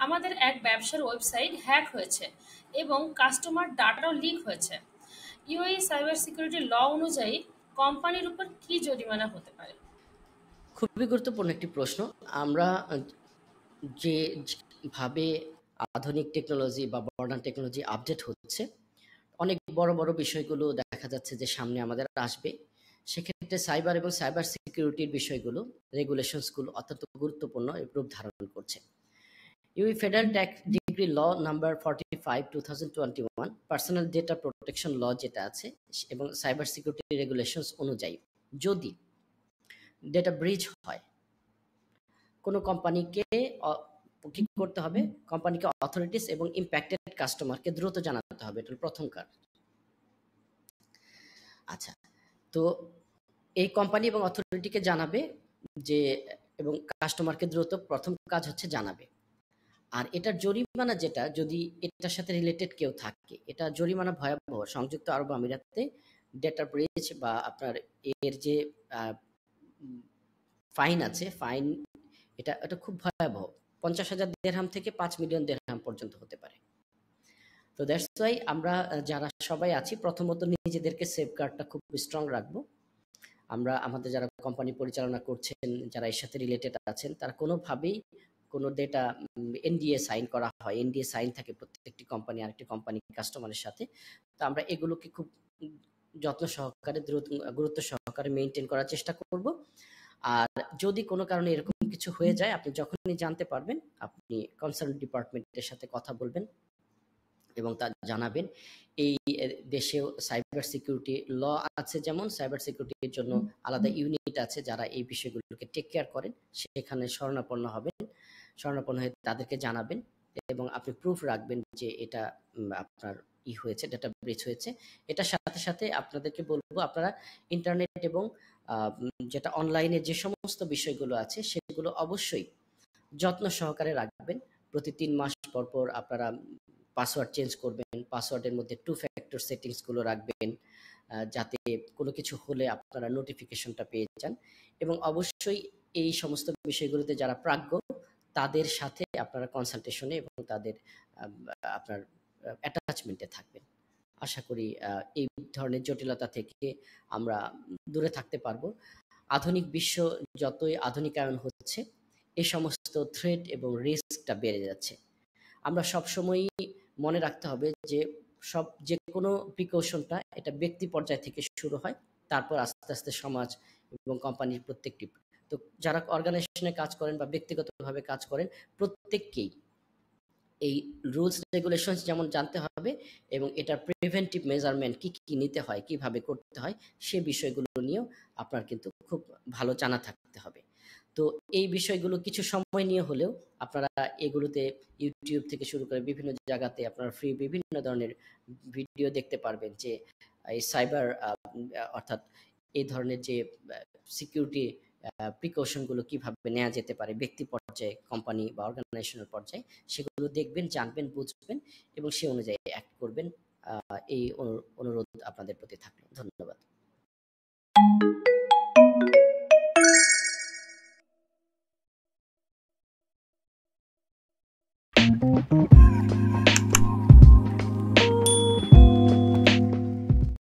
আমাদের এক ব্যবসার ওয়েবসাইট হ্যাক হয়েছে এবং কাস্টমার ডাটাও লিক হয়েছে। ইউএই সাইবার সিকিউরিটি ল অনুযায়ী কোম্পানির উপর কি জরিমানা হতে পারে? খুবই গুরুত্বপূর্ণ একটি প্রশ্ন। আমরা যে ভাবে আধুনিক টেকনোলজি বা মডার্ন টেকনোলজি আপডেট হচ্ছে, অনেক বড় বড় বিষয়গুলো দেখা যাচ্ছে যে সামনে আমাদের আসবে। সেক্ষেত্রে সাইবার এবং সাইবার সিকিউরিটির বিষয়গুলো, রেগুলেশনসগুলো অত্যন্ত গুরুত্বপূর্ণ রূপ ধারণ করছে। ইউই ফেডারেল ট্যাক্স ডিগ্রি ল নাম্বার 45 2021 পার্সোনাল ডেটা প্রোটেকশন ল যেটা আছে এবং সাইবার সিকিউরিটি রেগুলেশনস অনুযায়ী যদি ডেটা ব্রিচ হয়, কোনো কোম্পানিকে কি করতে হবে? কোম্পানিকে অথরিটিস এবং ইম্প্যাক্টেড কাস্টমারকে দ্রুত জানাতে হবে। এটা হলো প্রথম কাজ। আচ্ছা, তো এই কোম্পানি এবং অথরিটিকে জানাবে যে, এবং কাস্টমারকে দ্রুত প্রথম কাজ হচ্ছে জানাবে। আর এটার জরিমানা যেটা, যদি এটার সাথে রিলেটেড কেউ থাকে, এটা জরিমানা ভয়াবহ। সংযুক্ত আরব আমিরাতে ডেটা ব্রিচ বা আপনার এর যে ফাইন আছে, ফাইন এটা এটা খুব ভয়াবহ। 50,000 দিরহাম থেকে 5 মিলিয়ন দিরহাম পর্যন্ত হতে পারে। তো দ্যাটস ওয়াই আমরা যারা সবাই আছি, প্রথমত নিজেদেরকে সেফগার্ডটা খুব স্ট্রং রাখবো। আমরা আমাদের যারা কোম্পানি পরিচালনা করছেন, যারা এর সাথে রিলেটেড আছেন, তারা কোনোভাবেই কোনো ডেটা এনডিএ সাইন করা হয়, এনডিএ সাইন থাকে প্রত্যেকটি কোম্পানি আরেকটি কোম্পানি কাস্টমারের সাথে। তো আমরা এগুলোকে খুব যত্ন সহকারে গুরুত্ব সহকারে মেনটেন করার চেষ্টা করব। আর যদি কোনো কারণে এরকম কিছু হয়ে যায়, আপনি যখনই জানতে পারবেন, আপনি কনসার্ন ডিপার্টমেন্টের সাথে কথা বলবেন এবং তা জানাবেন। এই দেশেও সাইবার সিকিউরিটি ল আছে, যেমন সাইবার সিকিউরিটির জন্য আলাদা ইউনিট আছে যারা এই বিষয়গুলোকে টেক কেয়ার করেন। সেখানে শরণাপন্ন হবেন, শরণাপন্ন হয়ে তাদেরকে জানাবেন এবং আপনি প্রুফ রাখবেন যে এটা আপনার হয়েছে, ডেটা ব্রিচ হয়েছে। এটার সাথে সাথে আপনাদেরকে বলবো, আপনারা ইন্টারনেট এবং যেটা অনলাইনে যে সমস্ত বিষয়গুলো আছে সেগুলো অবশ্যই যত্ন সহকারে রাখবেন। প্রতি 3 মাস পর পর আপনারা পাসওয়ার্ড চেঞ্জ করবেন, পাসওয়ার্ডের মধ্যে 2 ফ্যাক্টর সেটিংসগুলো রাখবেন, যাতে কোনো কিছু হলে আপনারা নোটিফিকেশনটা পেয়ে যান। এবং অবশ্যই এই সমস্ত বিষয়গুলোতে যারা প্রাজ্ঞ, তাদের সাথে আপনারা কনসালটেশনে এবং তাদের আপনার অ্যাটাচমেন্টে থাকবেন। আশা করি এই ধরনের জটিলতা থেকে আমরা দূরে থাকতে পারবো। আধুনিক বিশ্ব যতই আধুনিকায়ন হচ্ছে, এই সমস্ত থ্রেট এবং রিস্কটা বেড়ে যাচ্ছে। আমরা সবসময়ই মনে রাখতে হবে যে যে কোনো প্রিকশনটা এটা ব্যক্তি পর্যায় থেকে শুরু হয়, তারপর আস্তে আস্তে সমাজ এবং কোম্পানির প্রত্যেকটি। তো যারা অর্গানাইজেশনে কাজ করেন বা ব্যক্তিগতভাবে কাজ করেন, প্রত্যেককেই এই রুলস রেগুলেশনস যেমন জানতে হবে এবং এটার প্রিভেন্টিভ মেজারমেন্ট কি কি নিতে হয়, কিভাবে করতে হয়, সে বিষয়গুলো নিয়েও আপনার কিন্তু খুব ভালো জানা থাকতে হবে। তো এই বিষয়গুলো কিছু সময় নিয়ে হলেও আপনারা এগুলোতে ইউটিউব থেকে শুরু করে বিভিন্ন জায়গাতে আপনারা ফ্রি বিভিন্ন ধরনের ভিডিও দেখতে পারবেন যে এই সাইবার অর্থাৎ এই ধরনের যে সিকিউরিটি প্রিকশনগুলো কিভাবে নেওয়া যেতে পারে ব্যক্তি পর্যায়ে, কোম্পানি বা অর্গানাইজেশনের পর্যায়ে, সেগুলো দেখবেন, জানবেন, বুঝবেন এবং সে অনুযায়ী অ্যাক্ট করবেন। এই অনুরোধ আপনাদের প্রতি থাকলো। ধন্যবাদ।